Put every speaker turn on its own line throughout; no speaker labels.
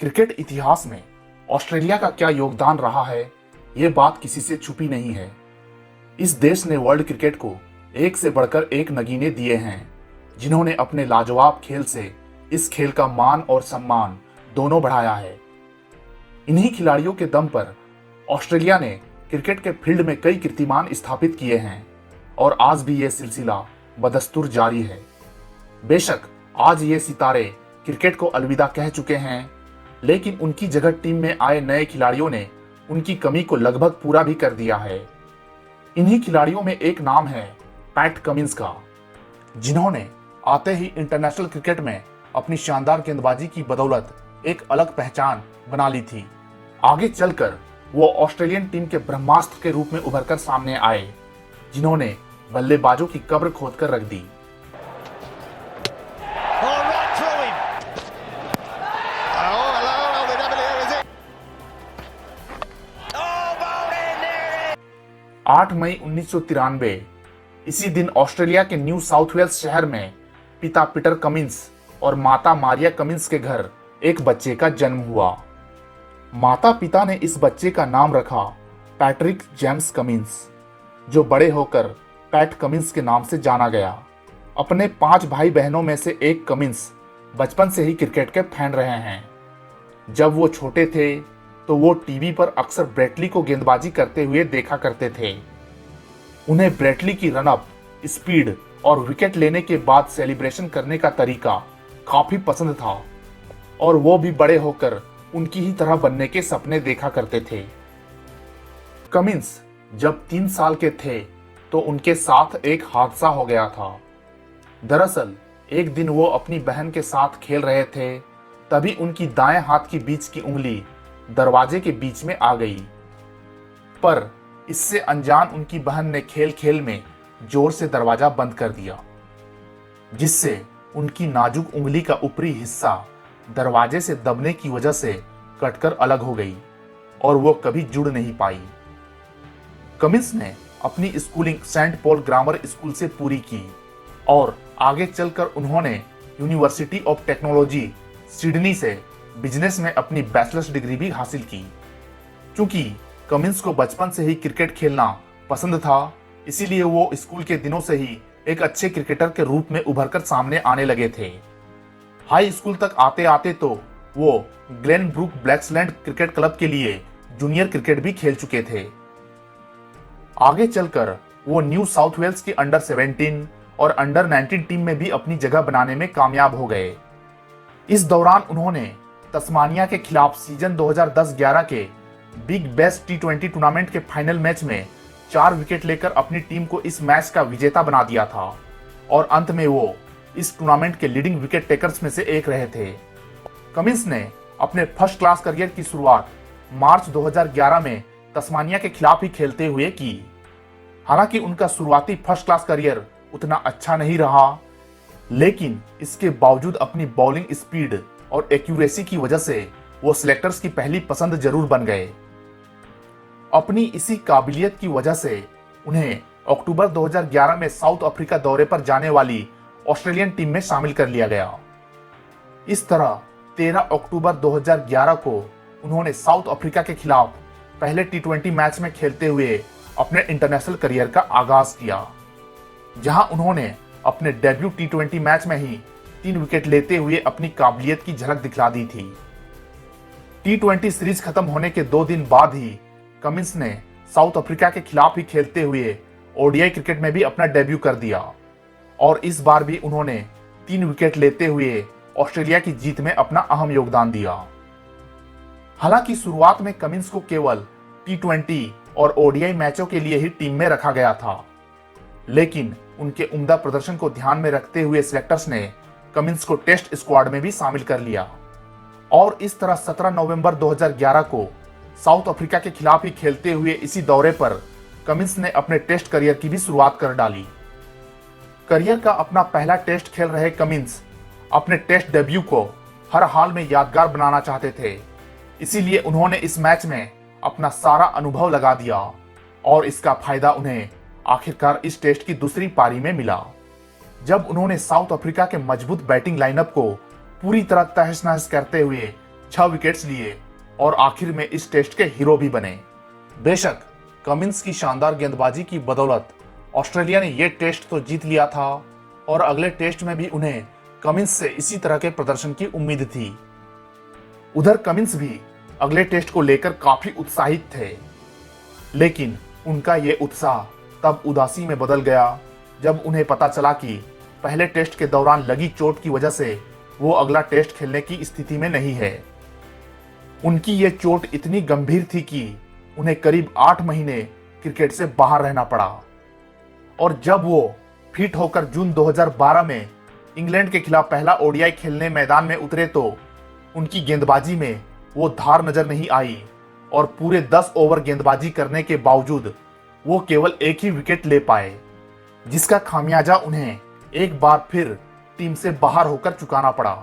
Cricket इतिहास में Australia का क्या योगदान रहा है, ये बात किसी से छुपी नहीं है। इस देश ने वर्ल्ड क्रिकेट को एक से बढ़कर एक नगीने दिए हैं, जिन्होंने अपने लाजवाब खेल से इस खेल का मान और सम्मान दोनों बढ़ाया है। इन्हीं खिलाड़ियों के दम पर ऑस्ट्रेलिया ने क्रिकेट के फील्ड में कई कीर्तिमान स्थापित किए हैं और आज भी ये सिलसिला बदस्तूर जारी है। बेशक आज ये सितारे क्रिकेट को अलविदा कह चुके हैं, लेकिन उनकी जगह टीम में आए नए खिलाड़ियों ने उनकी कमी को लगभग पूरा भी कर दिया है। इन्हीं खिलाड़ियों में एक नाम है पैट कमिंस का, जिन्होंने आते ही इंटरनेशनल क्रिकेट में अपनी शानदार गेंदबाजी की बदौलत एक अलग पहचान बना ली थी। आगे चलकर वो ऑस्ट्रेलियन टीम के ब्रह्मास्त्र के रूप में उभरकर सामने आए, जिन्होंने बल्लेबाजों की कब्र खोदकर रख दी। 8 मई 1993 इसी दिन ऑस्ट्रेलिया के न्यू साउथ वेल्स शहर में पिता पीटर कमिंस और माता मारिया कमिंस के घर एक बच्चे का जन्म हुआ। माता पिता ने इस बच्चे का नाम रखा पैट्रिक जेम्स कमिंस, जो बड़े होकर पैट कमिंस के नाम से जाना गया। अपने 5 भाई बहनों में से एक कमिंस बचपन से ही क्रिकेट के फैन रहे हैं। जब वो छोटे थे तो वो टीवी पर अक्सर ब्रेटली को गेंदबाजी करते हुए देखा करते थे। उन्हें ब्रेटली की रनअप, स्पीड और विकेट लेने के बाद सेलिब्रेशन करने का तरीका काफी पसंद था और वो भी बड़े होकर उनकी ही तरह बनने के सपने देखा करते थे। कमिंस जब 3 साल के थे तो उनके साथ एक हादसा हो गया था। दरअसल एक दिन वो अपनी बहन के साथ खेल रहे थे, तभी उनकी दाएं हाथ की बीच की उंगली दरवाजे के बीच में आ गई। पर इससे अनजान उनकी बहन ने खेल खेल में जोर से दरवाजा बंद कर दिया, जिससे उनकी नाजुक उंगली का ऊपरी हिस्सा दरवाजे से दबने की वजह से कटकर अलग हो गई और वो कभी जुड़ नहीं पाई। कमिंस ने अपनी schooling Saint Paul Grammar School से पूरी की और आगे चलकर उन्होंने यूनिवर्सिटी ऑफ टेक्नोलॉजी सिडनी से बिजनेस में अपनी बैचलर्स डिग्री भी हासिल की। क्योंकि कमिंस को बचपन से ही क्रिकेट खेलना पसंद था, इसीलिए वो स्कूल के दिनों से ही एक अच्छे क्रिकेटर के रूप में उभरकर सामने आने लगे थे। हाई स्कूल तक आते आते तो वो Glenn book Blaxland cricket club के लिए जूनियर क्रिकेट भी खेल चुके थे। आगे चलकर वो न्यू साउथ वेल्स की अंडर 17 और अंडर 19 टीम में भी अपनी जगह बनाने में कामयाब हो गए। इस दौरान उन्होंने तस्मानिया के खिलाफ सीजन 2010-11 के बिग बैश T20 टूर्नामेंट के फाइनल मैच में 4 विकेट लेकर अपनी टीम को इस मैच का विजेता बना दिया था और अंत में वो इस टूर्नामेंट के लीडिंग विकेट टेकर्स में से एक रहे थे। कमिंस ने अपने फर्स्ट क्लास करियर की शुरुआत मार्च 2011 में तस्मानिया के खिलाफ ही खेलते हुए की। हालांकि उनका शुरुआती फर्स्ट क्लास करियर उतना अच्छा नहीं रहा, लेकिन इसके बावजूद अपनी बॉलिंग स्पीड और एक्यूरेसी की वजह से वो सिलेक्टर्स की पहली पसंद जरूर बन गए। अपनी इसी काबिलियत की वजह से उन्हें अक्टूबर 2011 में साउथ अफ्रीका दौरे पर जाने वाली ऑस्ट्रेलियन टीम में शामिल कर लिया गया। इस तरह 13 अक्टूबर 2011 को उन्होंने साउथ अफ्रीका के खिलाफ पहले T20 मैच में खेलते हुए अपने इंटरनेशनल करियर का आगाज किया, जहां उन्होंने अपने डेब्यू T20 मैच में ही 3 विकेट लेते हुए अपनी काबिलियत की झलक दिखला दी थी। T20 सीरीज खत्म होने के 2 दिन बाद ही कमिंस ने साउथ अफ्रीका के खिलाफ ही खेलते हुए ओडीआई क्रिकेट में भी अपना डेब्यू कर दिया और इस बार भी उन्होंने 3 विकेट लेते हुए ऑस्ट्रेलिया की जीत में अपना अहम योगदान दिया। हालांकि शुरुआत में कमिंस को केवल T20 और ओडीआई मैचों के लिए ही टीम में रखा गया था, लेकिन उनके उम्दा प्रदर्शन को ध्यान में रखते हुए सिलेक्टर्स ने कमिंस को टेस्ट स्क्वाड में भी शामिल कर लिया और इस तरह 17 नवंबर 2011 को साउथ अफ्रीका के खिलाफ ही खेलते हुए इसी दौरे पर कमिंस ने अपने टेस्ट करियर की भी शुरुआत कर डाली। करियर का अपना पहला टेस्ट खेल रहे कमिंस अपने टेस्ट डेब्यू को हर हाल में यादगार बनाना चाहते थे, इसीलिए उन्होंने इस मैच में अपना सारा अनुभव लगा दिया और इसका फायदा उन्हें आखिरकार इस टेस्ट की दूसरी पारी में मिला, जब उन्होंने साउथ अफ्रीका के मजबूत बैटिंग लाइनअप को पूरी तरह तहस नहस करते हुए 6 विकेट्स लिए और आखिर में इस टेस्ट के हीरो भी बने। बेशक कमिंस की शानदार गेंदबाजी की बदौलत ऑस्ट्रेलिया ने यह टेस्ट तो जीत लिया था और अगले टेस्ट में भी उन्हें कमिंस से इसी तरह के प्रदर्शन की उम्मीद थी। उधर कमिंस भी अगले टेस्ट को लेकर काफी उत्साहित थे, लेकिन उनका यह उत्साह तब उदासी में बदल गया जब उन्हें पता चला कि पहले टेस्ट के दौरान लगी चोट की वजह से वो अगला टेस्ट खेलने की स्थिति में नहीं है। उनकी ये चोट इतनी गंभीर थी कि उन्हें करीब 8 महीने क्रिकेट से बाहर रहना पड़ा और जब वो फिट होकर जून 2012 में इंग्लैंड के खिलाफ पहला ओडीआई खेलने मैदान में उतरे तो उनकी गेंदबाजी में वो धार नजर नहीं आई और पूरे 10 ओवर गेंदबाजी करने के बावजूद वो केवल एक ही विकेट ले पाए, जिसका खामियाजा उन्हें एक बार फिर टीम से बाहर होकर चुकाना पड़ा।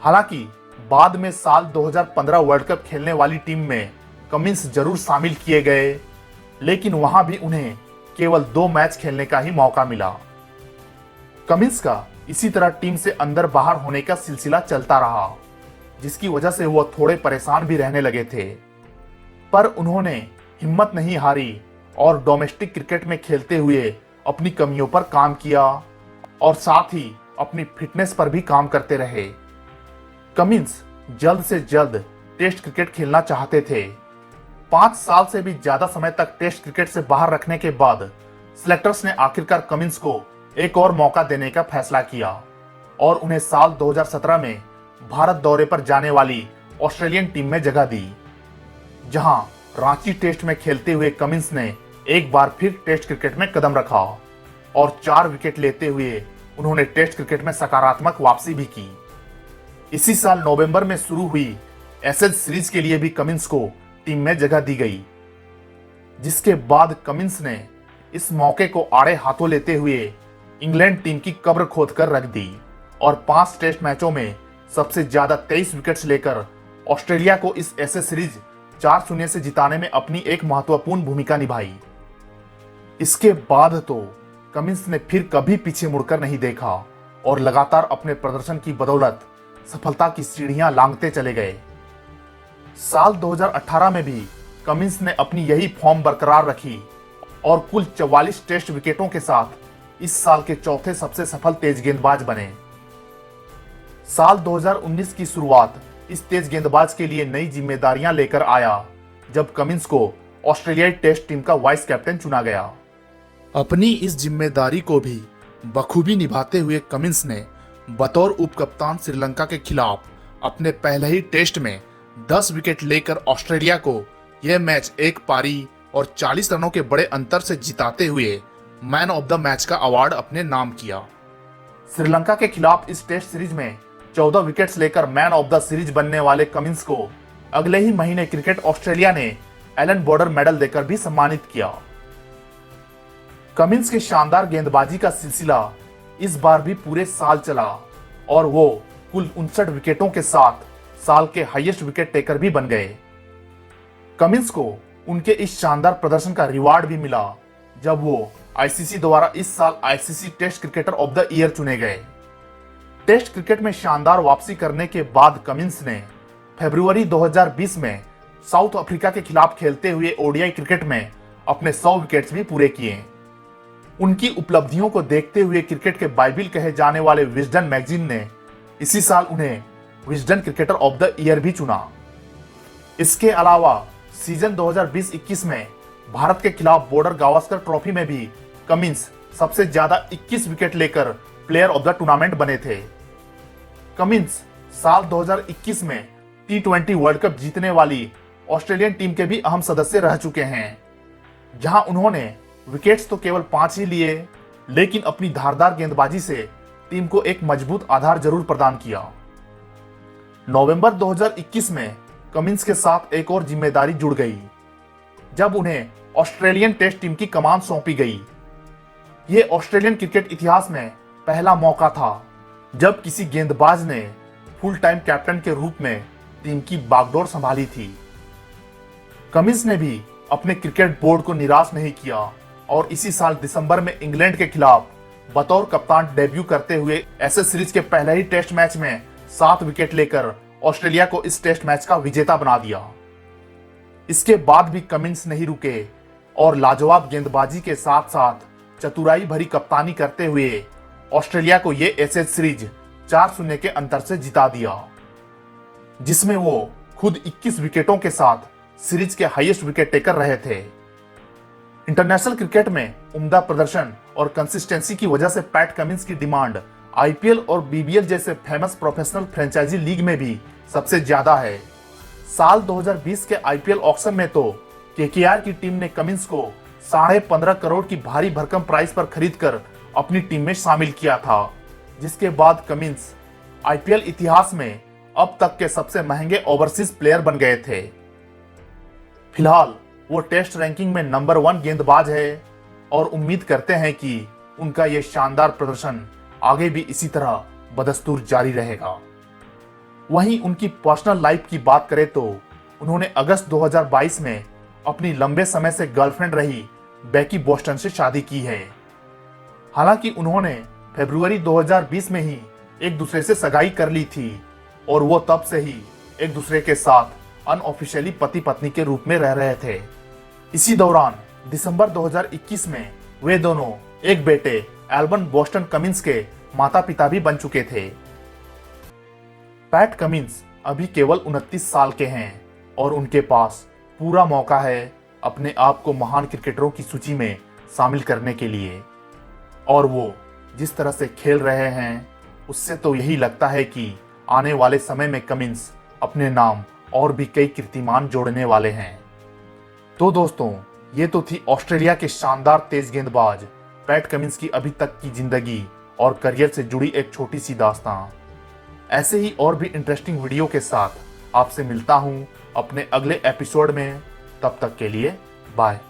हालांकि बाद में साल 2015 वर्ल्ड कप खेलने वाली टीम में कमिंस जरूर शामिल किए गए, लेकिन वहां भी उन्हें केवल 2 मैच खेलने का ही मौका मिला। कमिंस का इसी तरह टीम से अंदर बाहर होने का सिलसिला चलता रहा, जिसकी वजह से वो थोड़े परेशान भी रहने लगे थे, पर उन्होंने हिम्मत नहीं हारी और डोमेस्टिक क्रिकेट में खेलते हुए अपनी कमियों पर काम किया और साथ ही अपनी फिटनेस पर भी काम करते रहे। कमिंस जल्द से जल्द टेस्ट क्रिकेट खेलना चाहते थे। 5 साल से भी ज्यादा समय तक टेस्ट क्रिकेट से बाहर रखने के बाद सिलेक्टर्स ने आखिरकार कमिंस को एक और मौका देने का फैसला किया और उन्हें साल 2017 में भारत दौरे पर जाने वाली ऑस्ट्रेलियन टीम में जगह दी, जहां रांची टेस्ट में खेलते हुए कमिंस ने एक बार फिर टेस्ट क्रिकेट में कदम रखा और 4 विकेट लेते हुए उन्होंने टेस्ट क्रिकेट में सकारात्मक वापसी भी की। इसी साल नवंबर में शुरू हुई एशेज सीरीज के लिए भी कमिंस को टीम में जगह दी गई, जिसके बाद कमिंस ने इस मौके को आड़े हाथों लेते हुए इंग्लैंड टीम की कब्र खोदकर रख दी और 5 टेस्ट मैचों में सबसे ज्यादा 23 विकेट्स लेकर ऑस्ट्रेलिया को इस एशेज सीरीज 4-0 से जिताने में अपनी एक महत्वपूर्ण भूमिका निभाई। इसके बाद तो कमिंस ने फिर कभी पीछे मुड़कर नहीं देखा और लगातार अपने प्रदर्शन की बदौलत सफलता की सीढ़ियां लांघते चले गए। साल 2018 में भी कमिंस ने अपनी यही फॉर्म बरकरार रखी और कुल 44 टेस्ट विकेटों के साथ इस साल के चौथे सबसे सफल तेज गेंदबाज बने। साल 2019 की शुरुआत इस तेज गेंदबाज के लिए नई जिम्मेदारियां लेकर आया जब कमिंस को ऑस्ट्रेलियाई टेस्ट टीम का वाइस कैप्टन चुना गया। अपनी इस जिम्मेदारी को भी बखूबी निभाते हुए कमिंस ने बतौर उप कप्तान श्रीलंका के खिलाफ अपने पहले ही टेस्ट में 10 विकेट लेकर ऑस्ट्रेलिया को यह मैच एक पारी और 40 रनों के बड़े अंतर से जिताते हुए मैन ऑफ द मैच का अवार्ड अपने नाम किया। श्रीलंका के खिलाफ इस टेस्ट सीरीज में 14 विकेट्स लेकर मैन ऑफ द सीरीज बनने वाले कमिंस को अगले ही महीने क्रिकेट ऑस्ट्रेलिया ने एलन बॉर्डर मेडल देकर भी सम्मानित किया। कमिंस के शानदार गेंदबाजी का सिलसिला इस बार भी पूरे साल चला और वो कुल 59 विकेटों के साथ साल के हाईएस्ट विकेट टेकर भी बन गए। कमिंस को उनके इस शानदार प्रदर्शन का रिवार्ड भी मिला जब वो आईसीसी द्वारा इस साल ICC test cricketer of the year चुने गए। टेस्ट क्रिकेट में शानदार वापसी करने के बाद कमिंस ने फरवरी 2020 में साउथ अफ्रीका के खिलाफ खेलते हुए ओडीआई क्रिकेट में अपने 100 विकेट्स भी पूरे किए। उनकी उपलब्धियों को देखते हुए क्रिकेट के बाइबिल कहे जाने वाले विजडन मैगजीन ने इसी साल उन्हें Wisden cricketer of the year भी चुना। इसके अलावा सीजन 2020-21 में भारत के खिलाफ बॉर्डर गावस्कर ट्रॉफी में भी कमिंस सबसे ज्यादा 21 विकेट लेकर प्लेयर ऑफ द टूर्नामेंट बने थे। कमिंस साल 2021 में T20 वर्ल्ड कप जीतने वाली ऑस्ट्रेलियन टीम के भी अहम सदस्य रह चुके हैं, जहां उन्होंने विकेट्स तो केवल 5 ही लिए, लेकिन अपनी धारदार गेंदबाजी से टीम को एक मजबूत आधार जरूर प्रदान किया। नवंबर 2021 में कमिंस के साथ एक और जिम्मेदारी जुड़ गई जब उन्हें ऑस्ट्रेलियन टेस्ट टीम की कमान सौंपी गई। यह ऑस्ट्रेलियन क्रिकेट इतिहास में पहला मौका था जब किसी गेंदबाज ने फुल टाइम कैप्टन के रूप में टीम की बागडोर संभाली थी। कमिंस ने भी अपने क्रिकेट बोर्ड को निराश नहीं किया और इसी साल दिसंबर में इंग्लैंड के खिलाफ बतौर कप्तान डेब्यू करते हुए एशेज सीरीज के पहले ही टेस्ट मैच में 7 विकेट लेकर ऑस्ट्रेलिया को इस टेस्ट मैच का विजेता बना दिया। इसके बाद भी कमिंस नहीं रुके और लाजवाब गेंदबाजी के साथ साथ चतुराई भरी कप्तानी करते हुए ऑस्ट्रेलिया को ये एशेज सीरीज 4-0 के अंतर से जिता दिया, जिसमें वो खुद 21 विकेटों के साथ सीरीज के हाईएस्ट विकेट टेकर रहे थे। इंटरनेशनल क्रिकेट में उम्दा प्रदर्शन और कंसिस्टेंसी की वजह से पैट कमिंस की डिमांड आईपीएल और बीबीएल जैसे फेमस प्रोफेशनल फ्रेंचाइजी लीग में भी सबसे ज्यादा है। साल 2020 के आईपीएल ऑक्शन में तो केकेआर की टीम ने कमिंस को 15.5 करोड़ की भारी भरकम प्राइस पर खरीदकर अपनी टीम में शामिल किया था, जिसके बाद कमिंस आईपीएल इतिहास में अब तक के सबसे महंगे ओवरसीज प्लेयर बन गए थे। फिलहाल वो टेस्ट रैंकिंग में नंबर 1 गेंदबाज है और उम्मीद करते हैं कि उनका ये शानदार प्रदर्शन आगे भी इसी तरह बदस्तूर जारी रहेगा। वहीं उनकी पर्सनल लाइफ की बात करें तो उन्होंने अगस्त 2022 में अपनी लंबे समय से गर्लफ्रेंड रही बेकी बोस्टन से शादी की है। हालांकि उन्होंने फरवरी 2020 में ही एक दूसरे से सगाई कर ली थी और वो तब से ही एक दूसरे के साथ अनऑफिशियली पति पत्नी के रूप में रह रहे थे। इसी दौरान दिसंबर 2021 में वे दोनों एक बेटे एल्बन बोस्टन कमिंस के माता पिता भी बन चुके थे। पैट कमिंस अभी केवल 29 साल के हैं और उनके पास पूरा मौका है अपने आप को महान क्रिकेटरों की सूची में शामिल करने के लिए, और वो जिस तरह से खेल रहे हैं उससे तो यही लगता है कि आने वाले समय में कमिंस अपने नाम और भी कई कीर्तिमान जोड़ने वाले हैं। तो दोस्तों, ये तो थी ऑस्ट्रेलिया के शानदार तेज गेंदबाज पैट कमिंस की अभी तक की जिंदगी और करियर से जुड़ी एक छोटी सी दास्तां। ऐसे ही और भी इंटरेस्टिंग वीडियो के साथ आपसे मिलता हूं अपने अगले एपिसोड में। तब तक के लिए बाय।